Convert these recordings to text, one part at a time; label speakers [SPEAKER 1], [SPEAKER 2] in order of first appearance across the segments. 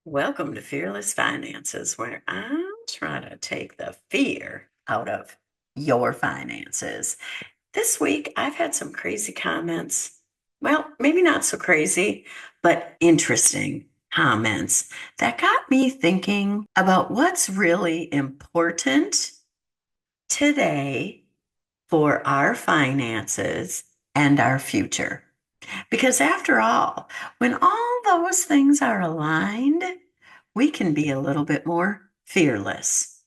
[SPEAKER 1] Welcome to Fearless Finances, where I'm trying to take the fear out of your finances. This week, I've had some crazy comments. Well, maybe not so crazy, but interesting comments that got me thinking about what's really important today for our finances and our future. Because after all, when all those things are aligned, we can be a little bit more fearless.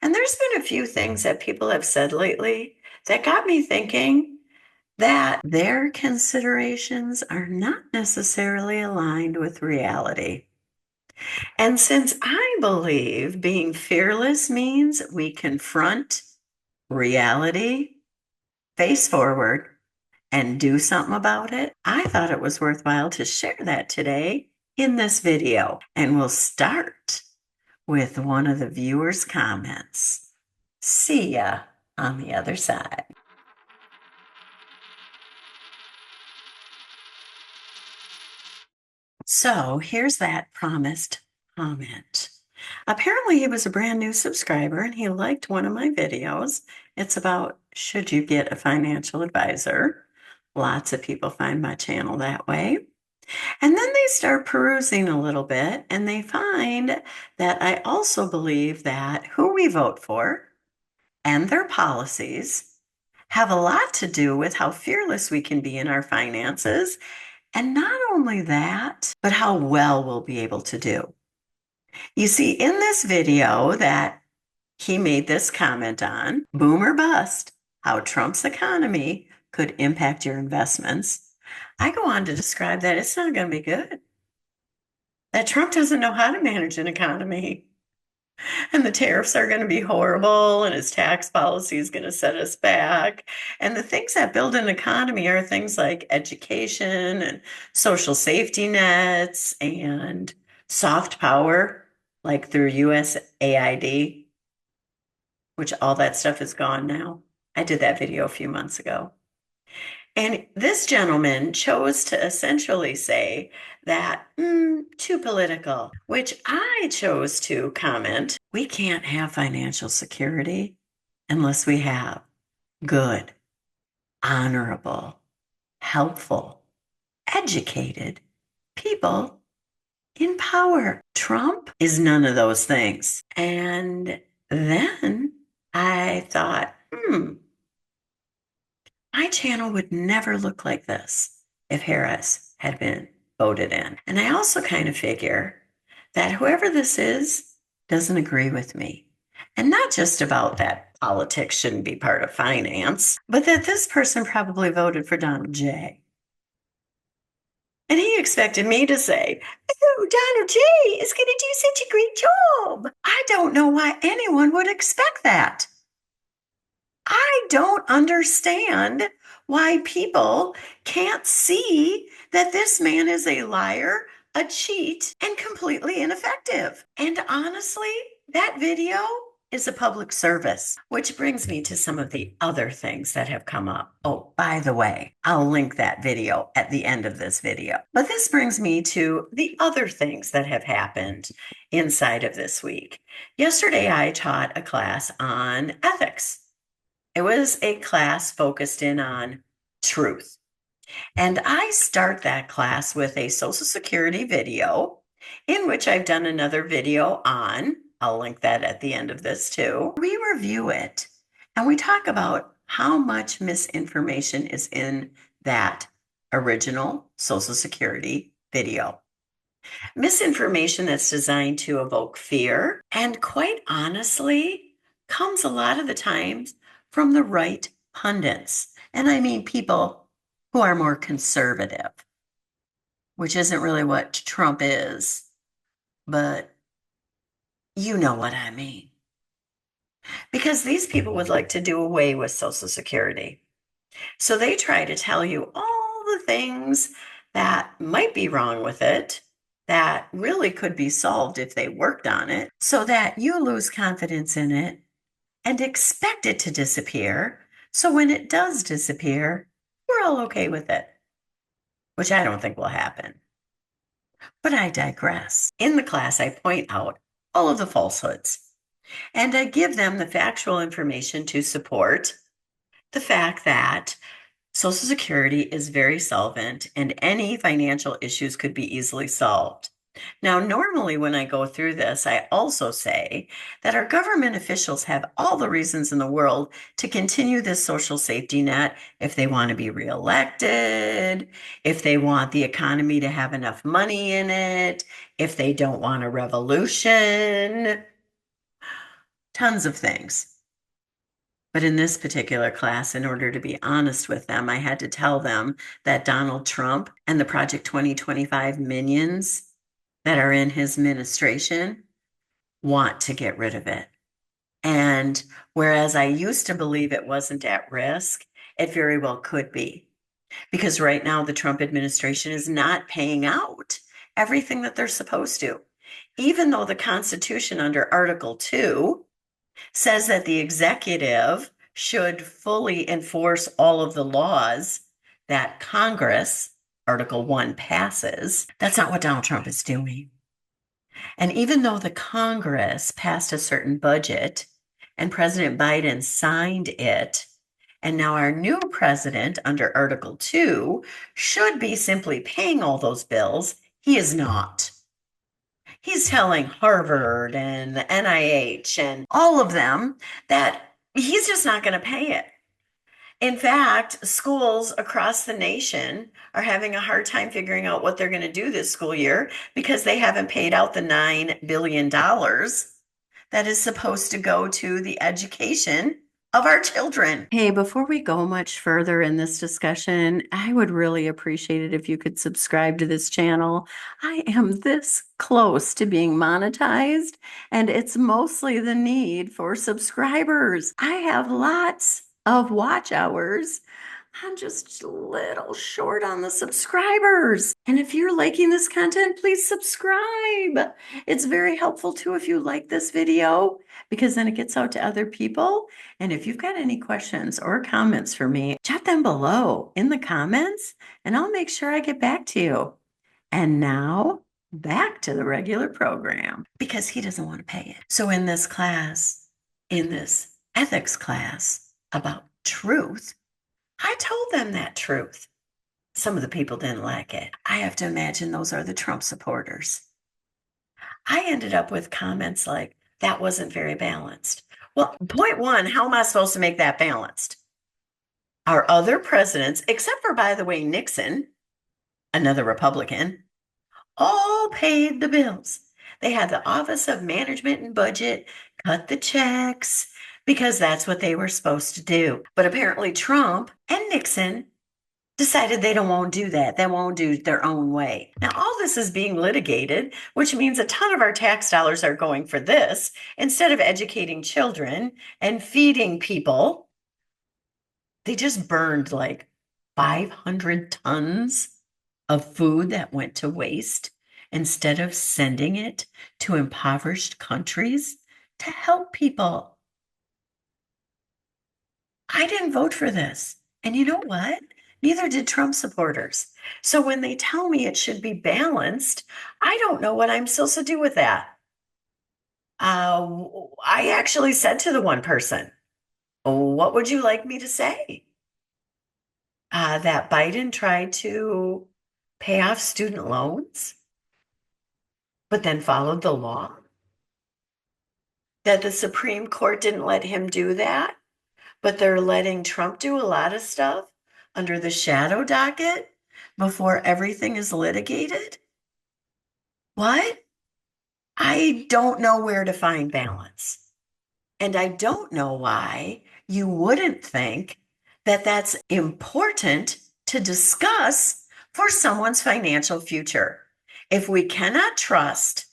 [SPEAKER 1] And there's been a few things that people have said lately that got me thinking that their considerations are not necessarily aligned with reality. And since I believe being fearless means we confront reality face forward and do something about it, I thought it was worthwhile to share that today in this video. And we'll start with one of the viewers' comments. See ya on the other side. So here's that promised comment. Apparently, he was a brand new subscriber and he liked one of my videos. It's about should you get a financial advisor? Lots of people find my channel that way. And then they start perusing a little bit and they find that I also believe that who we vote for and their policies have a lot to do with how fearless we can be in our finances. And not only that, but how well we'll be able to do. You see, in this video that he made this comment on, boom or bust, how Trump's economy could impact your investments, I go on to describe that it's not going to be good. That Trump doesn't know how to manage an economy. And the tariffs are going to be horrible, and his tax policy is going to set us back. And the things that build an economy are things like education and social safety nets and soft power, like through USAID, which all that stuff is gone now. I did that video a few months ago. And this gentleman chose to essentially say that, too political, which I chose to comment, we can't have financial security unless we have good, honorable, helpful, educated people in power. Trump is none of those things. And then I thought, my channel would never look like this if Harris had been voted in. And I also kind of figure that whoever this is doesn't agree with me. And not just about that politics shouldn't be part of finance, but that this person probably voted for Donald J. And he expected me to say, oh, Donald J is going to do such a great job. I don't know why anyone would expect that. I don't understand why people can't see that this man is a liar, a cheat, and completely ineffective. And honestly, that video is a public service, which brings me to some of the other things that have come up. Oh, by the way, I'll link that video at the end of this video. But this brings me to the other things that have happened inside of this week. Yesterday, I taught a class on ethics. It was a class focused in on truth. And I start that class with a Social Security video, in which I've done another video on. I'll link that at the end of this too. We review it and we talk about how much misinformation is in that original Social Security video. Misinformation that's designed to evoke fear and, quite honestly, comes a lot of the times from the right pundits. And I mean people who are more conservative, which isn't really what Trump is, but you know what I mean. Because these people would like to do away with Social Security. So they try to tell you all the things that might be wrong with it, that really could be solved if they worked on it, so that you lose confidence in it and expect it to disappear. So when it does disappear, we're all okay with it, which I don't think will happen. But I digress. In the class, I point out all of the falsehoods and I give them the factual information to support the fact that Social Security is very solvent and any financial issues could be easily solved. Now, normally when I go through this, I also say that our government officials have all the reasons in the world to continue this social safety net if they want to be reelected, if they want the economy to have enough money in it, if they don't want a revolution, tons of things. But in this particular class, in order to be honest with them, I had to tell them that Donald Trump and the Project 2025 minions that are in his administration want to get rid of it. And whereas I used to believe it wasn't at risk, it very well could be. Because right now, the Trump administration is not paying out everything that they're supposed to. Even though the Constitution under Article 2 says that the executive should fully enforce all of the laws that Congress, Article 1, passes. That's not what Donald Trump is doing. And even though the Congress passed a certain budget and President Biden signed it, and now our new president under Article 2 should be simply paying all those bills, he is not. He's telling Harvard and the NIH and all of them that he's just not going to pay it. In fact, schools across the nation are having a hard time figuring out what they're going to do this school year because they haven't paid out the $9 billion that is supposed to go to the education of our children. Hey, before we go much further in this discussion, I would really appreciate it if you could subscribe to this channel. I am this close to being monetized, and it's mostly the need for subscribers. I have lots of watch hours. I'm just a little short on the subscribers. And if you're liking this content, please subscribe. It's very helpful too if you like this video, because then it gets out to other people. And if you've got any questions or comments for me, jot them below in the comments and I'll make sure I get back to you. And now back to the regular program because he doesn't want to pay it. So in this class, in this ethics class about truth, I told them that truth. Some of the people didn't like it. I have to imagine those are the Trump supporters. I ended up with comments like, that wasn't very balanced. Well, point one, how am I supposed to make that balanced? Our other presidents, except for, by the way, Nixon, another Republican, all paid the bills. They had the Office of Management and Budget cut the checks because that's what they were supposed to do. But apparently Trump and Nixon decided they don't want to do that. They won't do it their own way. Now, all this is being litigated, which means a ton of our tax dollars are going for this instead of educating children and feeding people. They just burned like 500 tons of food that went to waste instead of sending it to impoverished countries to help people. I didn't vote for this. And you know what? Neither did Trump supporters. So when they tell me it should be balanced, I don't know what I'm supposed to do with that. I actually said to the one person, what would you like me to say? That Biden tried to pay off student loans, but then followed the law? That the Supreme Court didn't let him do that, but they're letting Trump do a lot of stuff under the shadow docket before everything is litigated? What? I don't know where to find balance. And I don't know why you wouldn't think that that's important to discuss for someone's financial future. If we cannot trust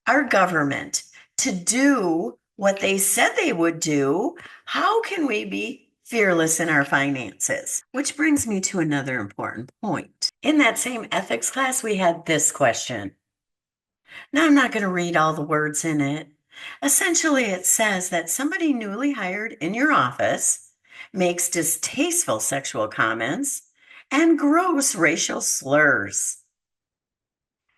[SPEAKER 1] our government to do what they said they would do, how can we be fearless in our finances? Which brings me to another important point. In that same ethics class, we had this question. Now, I'm not going to read all the words in it. Essentially, it says that somebody newly hired in your office makes distasteful sexual comments and gross racial slurs.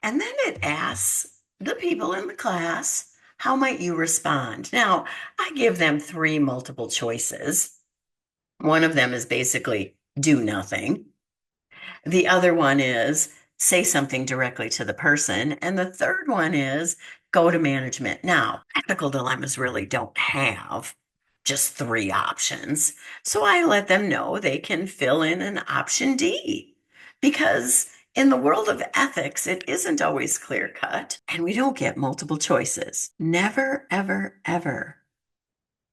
[SPEAKER 1] And then it asks the people in the class, how might you respond? Now, I give them three multiple choices. One of them is basically do nothing. The other one is say something directly to the person. And the third one is go to management. Now, ethical dilemmas really don't have just three options. So I let them know they can fill in an option D because in the world of ethics, it isn't always clear cut and we don't get multiple choices. Never, ever, ever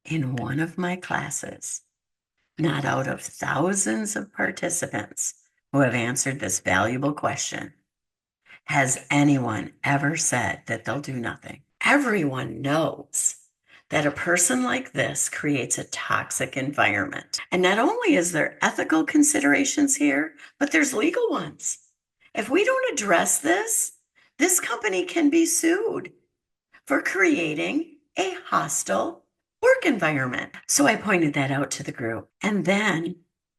[SPEAKER 1] in one of my classes, not out of thousands of participants who have answered this valuable question, has anyone ever said that they'll do nothing. Everyone knows that a person like this creates a toxic environment. And not only is there ethical considerations here, but there's legal ones. If we don't address this, this company can be sued for creating a hostile work environment. So I pointed that out to the group. And then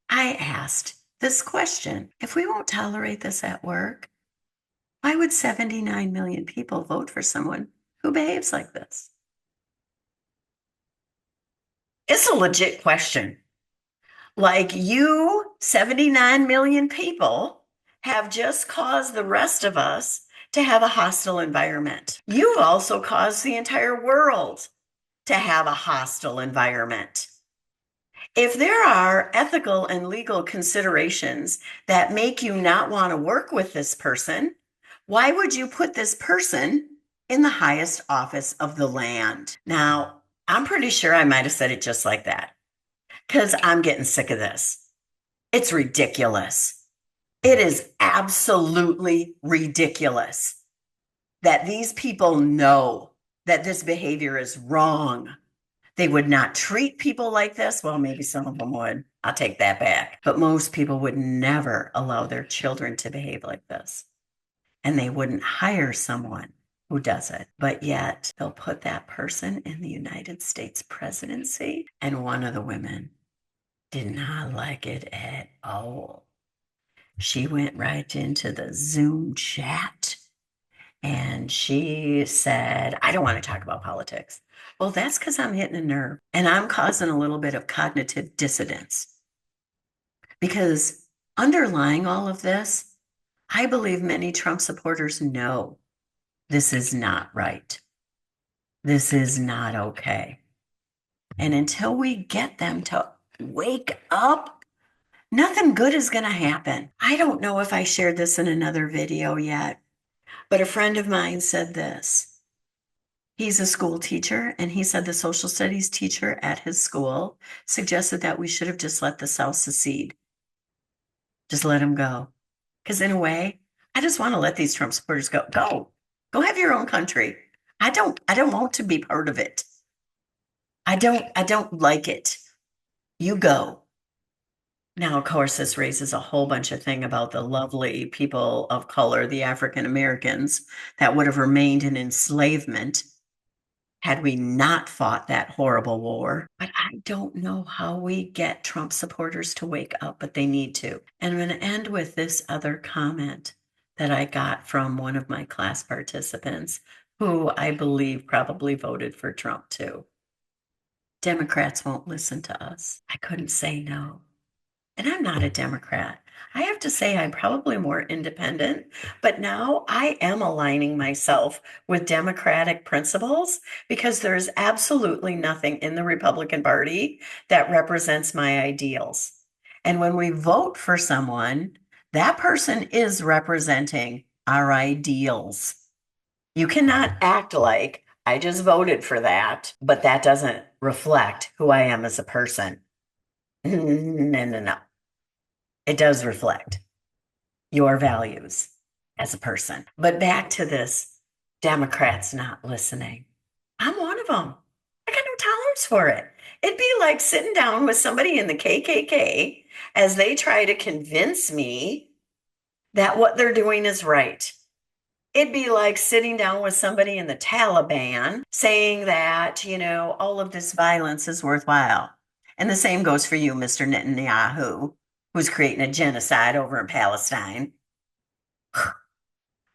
[SPEAKER 1] I asked this question: if we won't tolerate this at work, why would 79 million people vote for someone who behaves like this? It's a legit question. Like, you, 79 million people, have just caused the rest of us to have a hostile environment. You've also caused the entire world to have a hostile environment. If there are ethical and legal considerations that make you not want to work with this person, why would you put this person in the highest office of the land? Now, I'm pretty sure I might have said it just like that because I'm getting sick of this. It's ridiculous. It is absolutely ridiculous that these people know that this behavior is wrong. They would not treat people like this. Well, maybe some of them would. I'll take that back. But most people would never allow their children to behave like this. And they wouldn't hire someone who does it. But yet they'll put that person in the United States presidency. And one of the women did not like it at all. She went right into the Zoom chat and she said, I don't want to talk about politics. Well, that's because I'm hitting a nerve and I'm causing a little bit of cognitive dissonance. Because underlying all of this, I believe many Trump supporters know this is not right. This is not okay. And until we get them to wake up, nothing good is going to happen. I don't know if I shared this in another video yet, but a friend of mine said this. He's a school teacher, and he said the social studies teacher at his school suggested that we should have just let the South secede. Just let them go. Because in a way, I just want to let these Trump supporters go. Go have your own country. I don't want to be part of it. I don't like it. You go. Now, of course, this raises a whole bunch of thing about the lovely people of color, the African Americans, that would have remained in enslavement had we not fought that horrible war. But I don't know how we get Trump supporters to wake up, but they need to. And I'm going to end with this other comment that I got from one of my class participants, who I believe probably voted for Trump too. Democrats won't listen to us. I couldn't say no. And I'm not a Democrat. I have to say I'm probably more independent, but now I am aligning myself with Democratic principles because there's absolutely nothing in the Republican Party that represents my ideals. And when we vote for someone, that person is representing our ideals. You cannot act like I just voted for that, but that doesn't reflect who I am as a person. No. It does reflect your values as a person. But back to this Democrats not listening. I'm one of them. I got no tolerance for it. It'd be like sitting down with somebody in the KKK as they try to convince me that what they're doing is right. It'd be like sitting down with somebody in the Taliban saying that, all of this violence is worthwhile. And the same goes for you, Mr. Netanyahu, who's creating a genocide over in Palestine.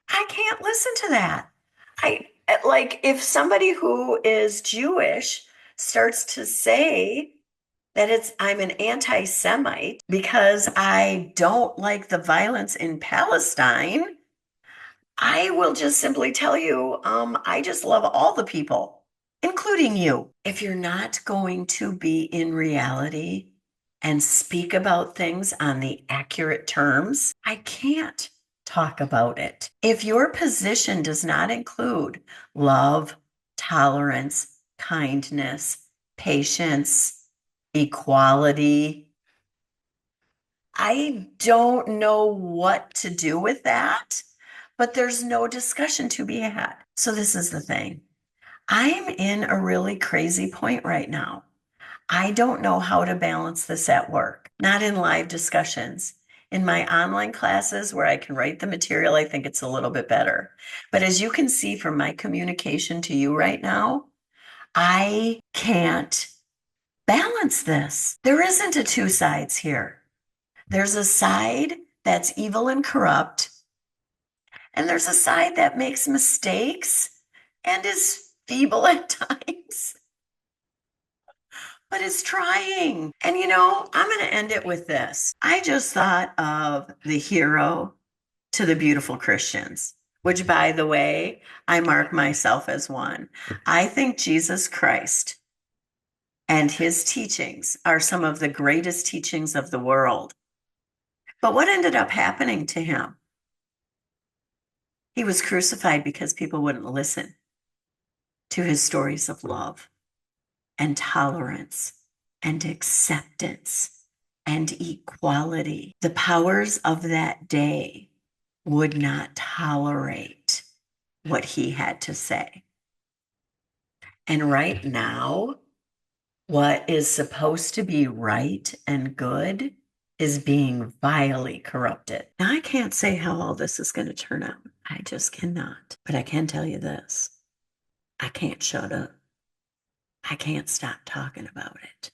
[SPEAKER 1] I can't listen to that. I like if somebody who is Jewish starts to say that I'm an anti-Semite because I don't like the violence in Palestine, I will just simply tell you, I just love all the people, including you. If you're not going to be in reality and speak about things on the accurate terms, I can't talk about it. If your position does not include love, tolerance, kindness, patience, equality, I don't know what to do with that, but there's no discussion to be had. So this is the thing. I'm in a really crazy point right now. I don't know how to balance this at work, not in live discussions. In my online classes where I can write the material, I think it's a little bit better. But as you can see from my communication to you right now, I can't balance this. There isn't a two sides here. There's a side that's evil and corrupt, and there's a side that makes mistakes and is feeble at times, but is trying. And I'm going to end it with this. I just thought of the hero to the beautiful Christians, which, by the way, I mark myself as one. I think Jesus Christ and his teachings are some of the greatest teachings of the world. But what ended up happening to him? He was crucified because people wouldn't listen to his stories of love and tolerance and acceptance and equality. The powers of that day would not tolerate what he had to say. And right now, what is supposed to be right and good is being vilely corrupted. Now, I can't say how all this is going to turn out. I just cannot. But I can tell you this. I can't shut up. I can't stop talking about it.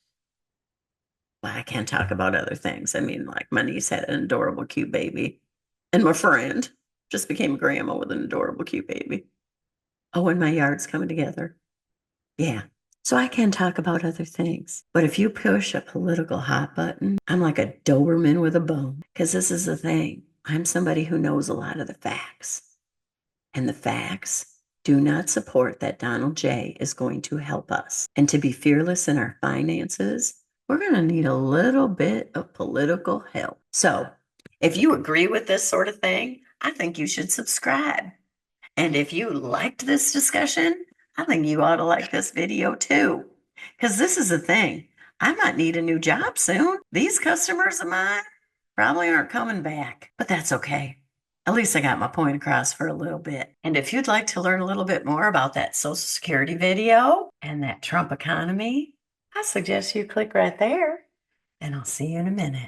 [SPEAKER 1] But I can talk about other things. I mean, like my niece had an adorable, cute baby. And my friend just became a grandma with an adorable, cute baby. Oh, and my yard's coming together. Yeah. So I can talk about other things. But if you push a political hot button, I'm like a Doberman with a bone. Because this is the thing. I'm somebody who knows a lot of the facts. And the facts do not support that Donald J. is going to help us. And to be fearless in our finances, we're going to need a little bit of political help. So if you agree with this sort of thing, I think you should subscribe. And if you liked this discussion, I think you ought to like this video too. Because this is the thing. I might need a new job soon. These customers of mine probably aren't coming back, but that's okay. At least I got my point across for a little bit. And if you'd like to learn a little bit more about that Social Security video and that Trump economy, I suggest you click right there, and I'll see you in a minute.